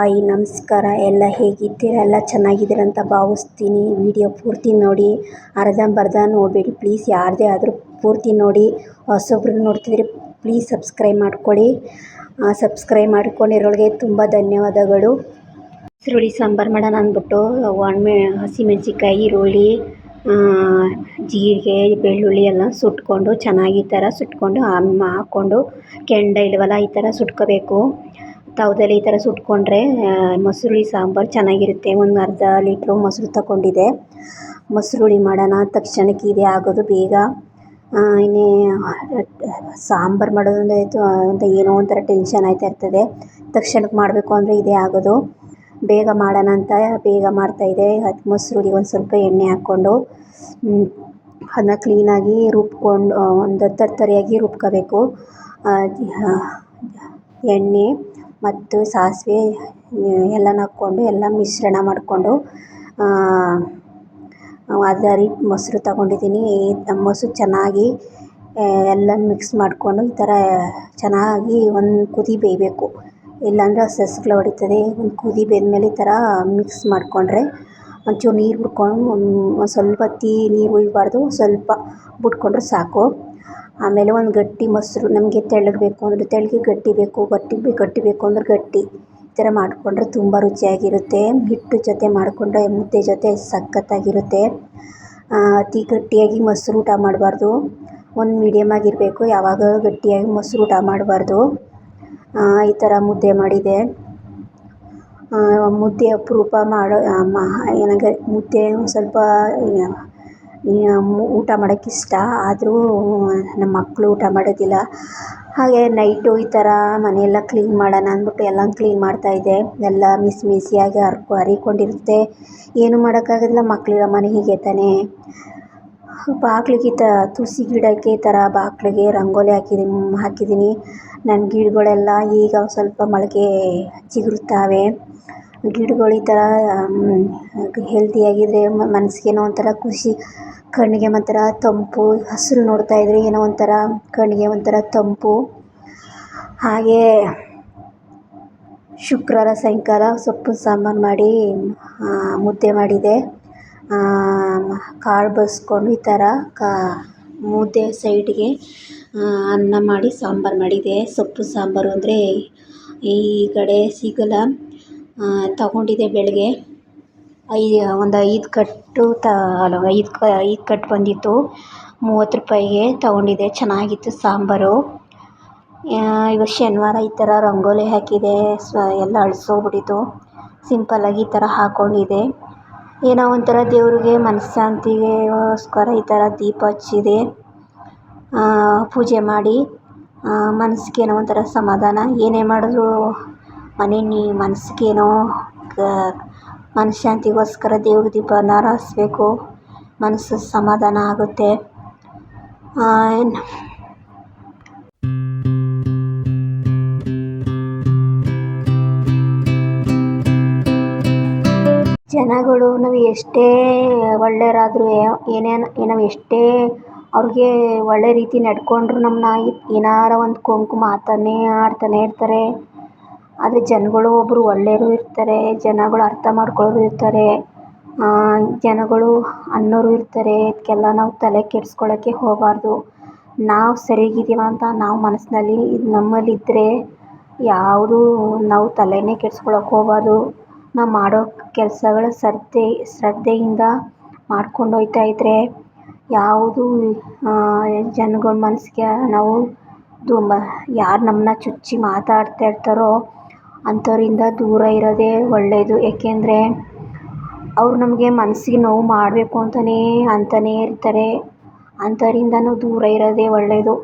Hi ನಮಸ್ಕಾರ. ಎಲ್ಲ ಹೇಗಿದ್ದೀರಾ? ಎಲ್ಲ ಚೆನ್ನಾಗಿದ್ದೀರ ಅಂತ ಭಾವಿಸ್ತೀನಿ. ವಿಡಿಯೋ ಪೂರ್ತಿ ನೋಡಿ, ಅರ್ಧಂಬರ್ಧ ನೋಡಬೇಡಿ ಪ್ಲೀಸ್. ಯಾರದೇ ಆದರೂ ಪೂರ್ತಿ ನೋಡಿ. ಹೊಸೊಬ್ರು ನೋಡ್ತಿದ್ರೆ ಪ್ಲೀಸ್ ಸಬ್ಸ್ಕ್ರೈಬ್ ಮಾಡ್ಕೊಳ್ಳಿ. ಸಬ್ಸ್ಕ್ರೈಬ್ ಮಾಡ್ಕೊಂಡಿರೋರಿಗೆ ತುಂಬ ಧನ್ಯವಾದಗಳು. ಈರುಳ್ಳಿ ಸಾಂಬಾರು ಮಾಡೋಣ ಅಂದ್ಬಿಟ್ಟು ಹಸಿಮೆಣಸಿಕಾಯಿ, ಈರುಳ್ಳಿ, ಜೀರಿಗೆ, ಬೆಳ್ಳುಳ್ಳಿ ಎಲ್ಲ ಸುಟ್ಕೊಂಡು ಚೆನ್ನಾಗಿ ಈ ಥರ ಸುಟ್ಕೊಂಡು ಹಾಕ್ಕೊಂಡು ಕೆಂಡ ಇಲ್ವಲ್ಲ ಈ ಥರ ಸುಟ್ಕೋಬೇಕು. ತವದಲ್ಲಿ ಈ ಥರ ಸುಟ್ಕೊಂಡ್ರೆ ಮೊಸರುಳಿ ಸಾಂಬಾರು ಚೆನ್ನಾಗಿರುತ್ತೆ. ಒಂದು ಅರ್ಧ ಲೀಟ್ರು ಮೊಸರು ತಗೊಂಡಿದ್ದೆ. ಮೊಸರುಳಿ ಮಾಡೋಣ ತಕ್ಷಣಕ್ಕೆ ಇದೇ ಆಗೋದು ಬೇಗ. ಇನ್ನೇ ಸಾಂಬಾರು ಮಾಡೋದಂದರೆ ಅಂತ ಏನೋ ಒಂಥರ ಟೆನ್ಷನ್ ಆಯ್ತಾ ಇರ್ತದೆ. ತಕ್ಷಣಕ್ಕೆ ಮಾಡಬೇಕು ಅಂದರೆ ಇದೇ ಆಗೋದು. ಬೇಗ ಮಾಡೋಣ ಅಂತ ಬೇಗ ಮಾಡ್ತಾಯಿದ್ದೆ. ಅದು ಮೊಸರುಳಿ ಒಂದು ಸ್ವಲ್ಪ ಎಣ್ಣೆ ಹಾಕ್ಕೊಂಡು ಅದನ್ನ ಕ್ಲೀನಾಗಿ ರುಬ್ಕೊಂಡು ಒಂದು ತರಿಯಾಗಿ ರುಬ್ಕೋಬೇಕು. ಎಣ್ಣೆ ಮತ್ತು ಸಾಸಿವೆ ಎಲ್ಲನ ಹಾಕ್ಕೊಂಡು ಎಲ್ಲ ಮಿಶ್ರಣ ಮಾಡಿಕೊಂಡು ಅರ್ಧ ಲೀಟ್ರ್ ಮೊಸರು ತಗೊಂಡಿದ್ದೀನಿ. ಮೊಸರು ಚೆನ್ನಾಗಿ ಎಲ್ಲ ಮಿಕ್ಸ್ ಮಾಡಿಕೊಂಡು ಈ ಥರ ಚೆನ್ನಾಗಿ ಒಂದು ಕುದಿ ಬೇಯಬೇಕು. ಇಲ್ಲಾಂದರೆ ಸಸ್ಗಳು ಹೊಡಿತದೆ. ಒಂದು ಕುದಿ ಬೇಯ್ದಮೇಲೆ ಈ ಥರ ಮಿಕ್ಸ್ ಮಾಡಿಕೊಂಡ್ರೆ ಒಂಚೂರು ನೀರು ಬಿಟ್ಕೊಂಡು ಒಂದು ಸ್ವಲ್ಪ ನೀರು ಹುಯ್ಬಾರ್ದು, ಸ್ವಲ್ಪ ಬಿಟ್ಕೊಂಡ್ರೆ ಸಾಕು. ಆಮೇಲೆ ಒಂದು ಗಟ್ಟಿ ಮೊಸರು, ನಮಗೆ ತೆಳ್ಳಗೆ ಬೇಕು ಅಂದರೆ ತೆಳ್ಳಗೆ, ಗಟ್ಟಿ ಬೇಕು ಅಂದರೆ ಗಟ್ಟಿ. ಈ ಥರ ಮಾಡಿಕೊಂಡ್ರೆ ತುಂಬ ರುಚಿಯಾಗಿರುತ್ತೆ. ಹಿಟ್ಟು ಜೊತೆ ಮಾಡಿಕೊಂಡ್ರೆ ಮುದ್ದೆ ಜೊತೆ ಸಖತ್ತಾಗಿರುತ್ತೆ. ಅತಿ ಗಟ್ಟಿಯಾಗಿ ಮೊಸರು ಊಟ ಮಾಡಬಾರ್ದು, ಒಂದು ಮೀಡಿಯಮ್ ಆಗಿರಬೇಕು. ಯಾವಾಗ ಗಟ್ಟಿಯಾಗಿ ಮೊಸರು ಊಟ ಮಾಡಬಾರ್ದು. ಈ ಥರ ಮುದ್ದೆ ಮಾಡಿದೆ. ಮುದ್ದೆ ಅಪರೂಪ ನನಗೆ ಮುದ್ದೆ ಸ್ವಲ್ಪ ಊಟ ಮಾಡೋಕ್ಕಿಷ್ಟ. ಆದರೂ ನಮ್ಮ ಮಕ್ಕಳು ಊಟ ಮಾಡೋದಿಲ್ಲ. ಹಾಗೆ ನೈಟು ಈ ಥರ ಮನೆಯೆಲ್ಲ ಕ್ಲೀನ್ ಮಾಡೋಣ ಅಂದ್ಬಿಟ್ಟು ಎಲ್ಲ ಕ್ಲೀನ್ ಮಾಡ್ತಾಯಿದ್ದೆ. ಎಲ್ಲ ಮಿಸಿಯಾಗಿ ಹರಿಕೊಂಡಿರುತ್ತೆ. ಏನು ಮಾಡೋಕ್ಕಾಗೋದಿಲ್ಲ, ಮಕ್ಕಳಿರೋ ಮನೆ ಹೀಗೆ ತಾನೇ. ಬಾಗಿಲಿಗೆ ತುಳಸಿ ಗಿಡಕ್ಕೆ ಈ ಥರ ಬಾಗಿಲಿಗೆ ರಂಗೋಲಿ ಹಾಕಿದ್ದೀನಿ. ನನ್ನ ಗಿಡಗಳೆಲ್ಲ ಈಗ ಸ್ವಲ್ಪ ಮೊಳಕೆ ಚಿಗುರುತ್ತವೆ. ಗಿಡಗಳು ಈ ಥರ ಹೆಲ್ದಿಯಾಗಿದ್ದರೆ ಮನಸ್ಸಿಗೇನೋ ಒಂಥರ ಖುಷಿ, ಕಣ್ಣಿಗೆ ಒಂಥರ ತಂಪು. ಹಸಿರು ನೋಡ್ತಾಯಿದ್ರೆ ಏನೋ ಒಂಥರ ಕಣ್ಣಿಗೆ ಒಂಥರ ತಂಪು. ಹಾಗೆ ಶುಕ್ರವಾರ ಸಾಯಂಕಾಲ ಸೊಪ್ಪಿನ ಸಾಂಬಾರು ಮಾಡಿ ಮುದ್ದೆ ಮಾಡಿದೆ. ಕಾಳು ಬಸ್ಕೊಂಡು ಈ ಥರ ಮುದ್ದೆ ಸೈಡ್ಗೆ ಅನ್ನ ಮಾಡಿ ಸಾಂಬಾರು ಮಾಡಿದೆ. ಸೊಪ್ಪು ಸಾಂಬಾರು ಅಂದರೆ ಈ ಕಡೆ ಸಿಗಲ್ಲ. ತಗೊಂಡಿದ್ದೆ ಬೆಳಗ್ಗೆ ಒಂದು 5 ಕಟ್ಟು ಐದು ಕಟ್ಟು ಬಂದಿತ್ತು. 30 ರೂಪಾಯಿಗೆ ತಗೊಂಡಿದ್ದೆ. ಚೆನ್ನಾಗಿತ್ತು ಸಾಂಬಾರು. ಇವತ್ತು ಶನಿವಾರ ಈ ಥರ ರಂಗೋಲಿ ಹಾಕಿದೆ. ಎಲ್ಲ ಅಳಿಸೋಗ್ಬಿಟ್ಟಿತ್ತು. ಸಿಂಪಲ್ಲಾಗಿ ಈ ಥರ ಹಾಕ್ಕೊಂಡಿದ್ದೆ. ಏನೋ ಒಂಥರ ದೇವ್ರಿಗೆ ಮನಃಶಾಂತಿಗೋಸ್ಕರ ಈ ಥರ ದೀಪ ಹಚ್ಚಿದೆ. ಪೂಜೆ ಮಾಡಿ ಮನಸ್ಸಿಗೇನೋ ಒಂಥರ ಸಮಾಧಾನ. ಏನೇ ಮಾಡಿದ್ರು ಮನಸ್ಸಿಗೇನೋ ಮನಃಶಾಂತಿಗೋಸ್ಕರ ದೇವ್ರ ದೀಪನ ಹಚ್ಬೇಕು. ಮನಸ್ಸು ಸಮಾಧಾನ ಆಗುತ್ತೆ. ಜನಗಳು ನಾವು ಎಷ್ಟೇ ಒಳ್ಳೆಯವರಾದ್ರೂ ನಾವು ಎಷ್ಟೇ ಅವ್ರಿಗೆ ಒಳ್ಳೆ ರೀತಿ ನಡ್ಕೊಂಡ್ರು ನಮ್ಮನ್ನ ಏನಾರ ಒಂದು ಕೊಂಕು ಮಾತನ್ನೇ ಆಡ್ತಾನೆ ಇರ್ತಾರೆ. ಆದರೆ ಜನಗಳು ಒಬ್ಬರು ಒಳ್ಳೆಯವರು ಇರ್ತಾರೆ, ಜನಗಳು ಅರ್ಥ ಮಾಡ್ಕೊಳ್ಳೋರು ಇರ್ತಾರೆ, ಜನಗಳು ಅನ್ನೋರು ಇರ್ತಾರೆ. ಇದಕ್ಕೆಲ್ಲ ನಾವು ತಲೆ ಕೆಡಿಸ್ಕೊಳ್ಳೋಕ್ಕೆ ಹೋಗಬಾರ್ದು. ನಾವು ಸರಿಯಾಗಿದ್ದೀವ ಅಂತ ನಾವು ಮನಸ್ಸಿನಲ್ಲಿ ನಮ್ಮಲ್ಲಿದ್ದರೆ ಯಾವುದೂ ನಾವು ತಲೆನೇ ಕೆಡಿಸ್ಕೊಳ್ಳೋಕೆ ಹೋಗಬಾರ್ದು. ನಾವು ಮಾಡೋ ಕೆಲಸಗಳ ಶ್ರದ್ಧೆಯಿಂದ ಮಾಡ್ಕೊಂಡು ಹೋಗ್ತಾ ಇದ್ದರೆ ಯಾವುದು ಜನಗಳ ಮನಸ್ಸಿಗೆ ನಾವು ಯಾರು ನಮ್ಮನ್ನ ಚುಚ್ಚಿ ಮಾತಾಡ್ತಾ ಇರ್ತಾರೋ ಅಂಥವರಿಂದ ದೂರ ಇರೋದೇ ಒಳ್ಳೆಯದು. ಏಕೆಂದರೆ ಅವ್ರು ನಮಗೆ ಮನಸ್ಸಿಗೆ ನೋವು ಮಾಡಬೇಕು ಅಂತಲೇ ಇರ್ತಾರೆ. ಅಂಥವರಿಂದ ನಾವು ದೂರ ಇರೋದೇ ಒಳ್ಳೆಯದು.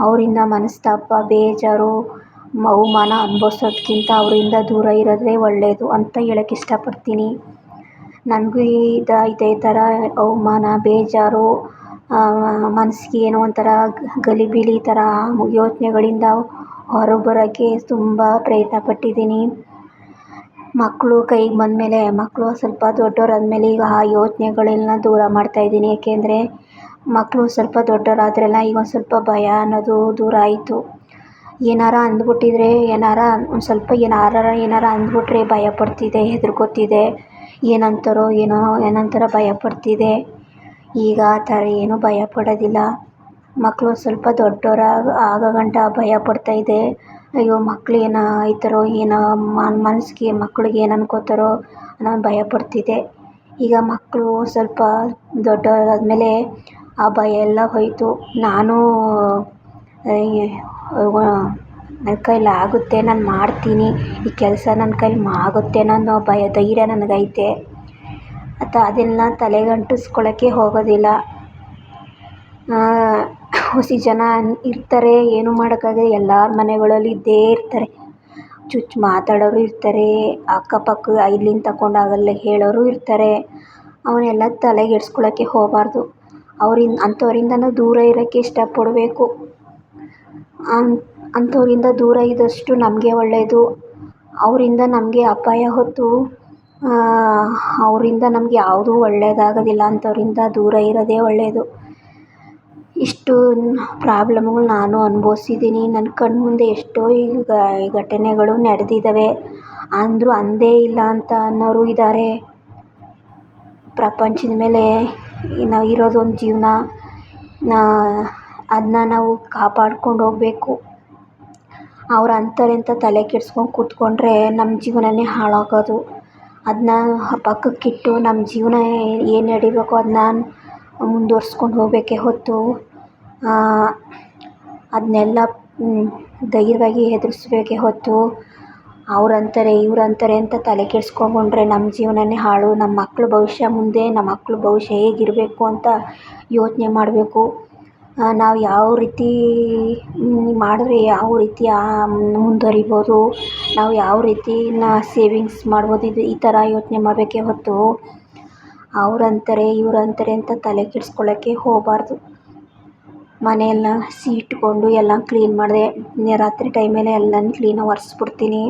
ಅವರಿಂದ ಮನಸ್ತಾಪ, ಬೇಜಾರು, ಅವಮಾನ ಅನುಭವಿಸೋದ್ಕಿಂತ ಅವರಿಂದ ದೂರ ಇರೋದೇ ಒಳ್ಳೆಯದು ಅಂತ ಹೇಳೋಕ್ಕೆ ಇಷ್ಟಪಡ್ತೀನಿ. ನನಗೂ ಇದೇ ಥರ ಅವಮಾನ, ಬೇಜಾರು, ಮನಸ್ಸಿಗೆ ಏನೋ ಒಂಥರ ಗಲಿಬಿಲಿ ಥರ ಯೋಚನೆಗಳಿಂದ ಹೊರಬರೋಕ್ಕೆ ತುಂಬ ಪ್ರಯತ್ನ ಪಟ್ಟಿದ್ದೀನಿ. ಮಕ್ಕಳು ಕೈಗೆ ಬಂದಮೇಲೆ, ಮಕ್ಕಳು ಸ್ವಲ್ಪ ದೊಡ್ಡವರಾದ್ಮೇಲೆ ಈಗ ಆ ಯೋಚನೆಗಳೆಲ್ಲ ದೂರ ಮಾಡ್ತಾಯಿದ್ದೀನಿ. ಏಕೆಂದರೆ ಮಕ್ಕಳು ಸ್ವಲ್ಪ ದೊಡ್ಡವರಾದ್ರೆಲ್ಲ ಈಗ ಒಂದು ಸ್ವಲ್ಪ ಭಯ ಅನ್ನೋದು ದೂರ ಆಯಿತು. ಏನಾರ ಅಂದ್ಬಿಟ್ಟಿದ್ರೆ ಒಂದು ಸ್ವಲ್ಪ ಏನಾರ ಅಂದ್ಬಿಟ್ರೆ ಭಯ ಪಡ್ತಿದ್ದೆ, ಹೆದರ್ಕೋತಿದ್ದೆ. ಏನಂತಾರೋ ಭಯ ಪಡ್ತಿದ್ದೆ. ಈಗ ಆ ಥರ ಏನೂ ಭಯ ಪಡೋದಿಲ್ಲ. ಮಕ್ಕಳು ಸ್ವಲ್ಪ ಆಗೋ ಗಂಟ ಭಯ ಪಡ್ತಾಯಿದ್ದೆ. ಅಯ್ಯೋ ಮಕ್ಳು ಏನೋ ಆಯ್ತಾರೋ ಏನೋ ಮನಸ್ಸಿಗೆ ಮಕ್ಳಿಗೆ ಏನು ಅನ್ಕೋತಾರೋ ನಾನು ಭಯ ಪಡ್ತಿದ್ದೆ. ಈಗ ಮಕ್ಕಳು ಸ್ವಲ್ಪ ದೊಡ್ಡವರಾದ್ಮೇಲೆ ಆ ಭಯ ಎಲ್ಲ ಹೋಯಿತು. ನಾನು ನನ್ನ ಕೈಲಿ ಆಗುತ್ತೆ, ನಾನು ಮಾಡ್ತೀನಿ, ಈ ಕೆಲಸ ನನ್ನ ಕೈಲಿ ಆಗುತ್ತೆ ಅನ್ನೋ ಧೈರ್ಯ ನನಗೈತೆ. ಅದೆಲ್ಲ ತಲೆಗೆ ಅಂಟಿಸ್ಕೊಳ್ಳೋಕ್ಕೆ ಹೋಗೋದಿಲ್ಲ. ಹುಸಿ ಜನ ಇರ್ತಾರೆ, ಏನೂ ಮಾಡೋಕ್ಕಾಗಲ್ಲ. ಎಲ್ಲರ ಮನೆಗಳಲ್ಲಿ ಇದ್ದೇ ಇರ್ತಾರೆ. ಚುಚ್ಚು ಮಾತಾಡೋರು ಇರ್ತಾರೆ, ಅಕ್ಕಪಕ್ಕ ಇಲ್ಲಿಂದ ತಗೊಂಡು ಅಲ್ಲಿಗೆ ಹೇಳೋರು ಇರ್ತಾರೆ. ಅವನ್ನೆಲ್ಲ ತಲೆಗೆಡ್ಸ್ಕೊಳ್ಳೋಕ್ಕೆ ಹೋಗಬಾರ್ದು. ಅಂಥವರಿಂದ ದೂರ ಇರೋಕ್ಕೆ ಇಷ್ಟಪಡಬೇಕು. ಅಂಥವರಿಂದ ದೂರ ಇದ್ದಷ್ಟು ನಮಗೆ ಒಳ್ಳೆಯದು. ಅವರಿಂದ ನಮಗೆ ಅಪಾಯ ಹೊತ್ತು ಅವರಿಂದ ನಮಗೆ ಯಾವುದೂ ಒಳ್ಳೆಯದಾಗೋದಿಲ್ಲ. ಅಂಥವರಿಂದ ದೂರ ಇರೋದೇ ಒಳ್ಳೆಯದು. ಇಷ್ಟು ಪ್ರಾಬ್ಲಮ್ಗಳು ನಾನು ಅನುಭವಿಸಿದ್ದೀನಿ. ನನ್ನ ಕಣ್ಮುಂದೆ ಎಷ್ಟೋ ಈಗ ಘಟನೆಗಳು ನಡೆದಿದ್ದಾವೆ. ಅಂದರೂ ಅಂದೇ ಇಲ್ಲ ಅಂತ ಅನ್ನೋರು ಇದ್ದಾರೆ. ಪ್ರಪಂಚದ ಮೇಲೆ ನಾವು ಇರೋದೊಂದು ಜೀವನ, ಅದನ್ನ ನಾವು ಕಾಪಾಡ್ಕೊಂಡು ಹೋಗಬೇಕು. ಅವ್ರು ಅಂತಾರೆ ಅಂತ ತಲೆ ಕೆಡ್ಸ್ಕೊಂಡು ಕೂತ್ಕೊಂಡ್ರೆ ನಮ್ಮ ಜೀವನನೇ ಹಾಳಾಗೋದು. ಅದನ್ನ ಪಕ್ಕಕ್ಕಿಟ್ಟು ನಮ್ಮ ಜೀವನ ಏನು ನಡಿಬೇಕೋ ಅದನ್ನ ಮುಂದುವರ್ಸ್ಕೊಂಡು ಹೋಗಬೇಕೇ ಹೊರತು ಅದನ್ನೆಲ್ಲ ಧೈರ್ಯವಾಗಿ ಎದುರಿಸ್ಬೇಕೇ ಹೊರತು ಅವ್ರಂತಾರೆ ಇವ್ರಂತಾರೆ ಅಂತ ತಲೆ ಕೆಡ್ಸ್ಕೊಂಡ್ರೆ ನಮ್ಮ ಜೀವನನೇ ಹಾಳು. ನಮ್ಮ ಮಕ್ಳ ಭವಿಷ್ಯ ಹೇಗಿರಬೇಕು ಅಂತ ಯೋಚನೆ ಮಾಡಬೇಕು. ನಾವು ಯಾವ ರೀತಿ ಮಾಡಿದ್ರೆ ಯಾವ ರೀತಿ ಮುಂದುವರಿಬೋದು, ನಾವು ಯಾವ ರೀತಿ ಸೇವಿಂಗ್ಸ್ ಮಾಡ್ಬೋದು, ಈ ಥರ ಯೋಚನೆ ಮಾಡಬೇಕೇ ಹೊರತು ಅವ್ರಂತಾರೆ ಇವ್ರಂತಾರೆ ಅಂತ ತಲೆ ಕೆಡ್ಸ್ಕೊಳ್ಳೋಕ್ಕೆ ಹೋಗಬಾರ್ದು. ಮನೆಯೆಲ್ಲ ಇಟ್ಕೊಂಡು ಎಲ್ಲ ಕ್ಲೀನ್ ಮಾಡಿದೆ. ರಾತ್ರಿ ಟೈಮಲ್ಲಿ ಎಲ್ಲನೂ ಕ್ಲೀನಾಗಿ ಒರೆಸ್ಬಿಡ್ತೀನಿ.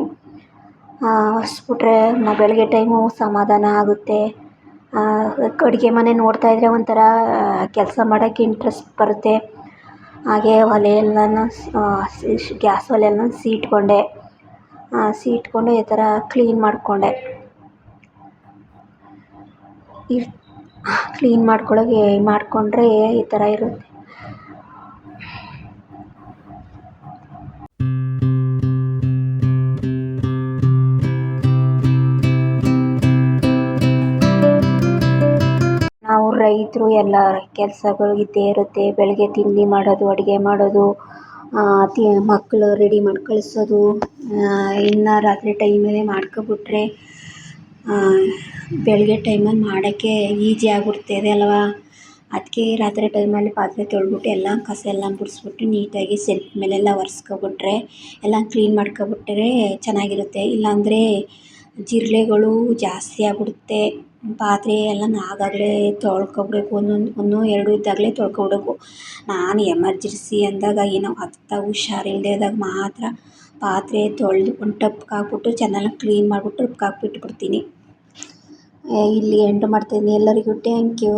ಒರೆಸ್ಬಿಟ್ರೆ ಬೆಳಗ್ಗೆ ಟೈಮು ಸಮಾಧಾನ ಆಗುತ್ತೆ. ಅಡುಗೆ ಮನೆ ನೋಡ್ತಾಯಿದ್ರೆ ಒಂಥರ ಕೆಲಸ ಮಾಡೋಕ್ಕೆ ಇಂಟ್ರೆಸ್ಟ್ ಬರುತ್ತೆ. ಹಾಗೆ ಗ್ಯಾಸ್ ಒಲೆಯನ್ನು ಇಟ್ಕೊಂಡೆ. ಈ ಥರ ಕ್ಲೀನ್ ಮಾಡಿಕೊಂಡೆ. ಕ್ಲೀನ್ ಮಾಡಿಕೊಂಡ್ರೆ ಈ ಥರ ಇರುತ್ತೆ. ನಾವು ರೈತರು ಎಲ್ಲ ಕೆಲಸಗಳು ಇದ್ದೇ ಇರುತ್ತೆ. ಬೆಳಗ್ಗೆ ತಿಂಡಿ ಮಾಡೋದು, ಅಡುಗೆ ಮಾಡೋದು, ಮಕ್ಕಳು ರೆಡಿ ಮಾಡಿ ಕಳಿಸೋದು, ಇನ್ನು ರಾತ್ರಿ ಟೈಮಲ್ಲಿ ಮಾಡ್ಕೊಬಿಟ್ರೆ ಬೆಳಗ್ಗೆ ಟೈಮಲ್ಲಿ ಮಾಡೋಕ್ಕೆ ಈಜಿ ಆಗಿಬಿಡ್ತದೆ ಅಲ್ವಾ. ಅದಕ್ಕೆ ರಾತ್ರಿ ಟೈಮಲ್ಲಿ ಪಾತ್ರೆ ತೊಳೆದ್ಬಿಟ್ಟು ಎಲ್ಲ ಕಸ ಎಲ್ಲ ಗುಡಿಸ್ಬಿಟ್ಟು ನೀಟಾಗಿ ಸೆಲ್ಫ್ ಮೇಲೆಲ್ಲ ಒರೆಸ್ಕೊಬಿಟ್ರೆ ಎಲ್ಲ ಕ್ಲೀನ್ ಮಾಡ್ಕೊಬಿಟ್ರೆ ಚೆನ್ನಾಗಿರುತ್ತೆ. ಇಲ್ಲಾಂದರೆ ಜಿರಳೆಗಳು ಜಾಸ್ತಿ ಆಗಿಬಿಡುತ್ತೆ. ಪಾತ್ರೆ ಎಲ್ಲ ಆಗಾಗಲೇ ತೊಳ್ಕೊಬಿಡ್ಬೇಕು. ಒಂದು ಎರಡು ಇದ್ದಾಗಲೇ ತೊಳ್ಕೊಬಿಡ್ಬೇಕು. ನಾನು ಎಮರ್ಜೆನ್ಸಿ ಅಂದಾಗ ಏನೋ ಹುಷಾರಿಲ್ಲದೆ ಇದ್ದಾಗ ಮಾತ್ರ ಪಾತ್ರೆ ತೊಳೆದು ಒಂದು ಟಬ್ಗೆ ಹಾಕ್ಬಿಟ್ಟು ಚೆನ್ನಾಗಿ ಕ್ಲೀನ್ ಮಾಡಿಬಿಟ್ಟು ಟಬ್ಗೆ ಹಾಕ್ಬಿಟ್ಬಿಡ್ತೀನಿ. ಇಲ್ಲಿ ಎಂಡ್ ಮಾಡ್ತಾಯಿದ್ದೀನಿ. ಎಲ್ಲರಿಗೂ ಥ್ಯಾಂಕ್ ಯು.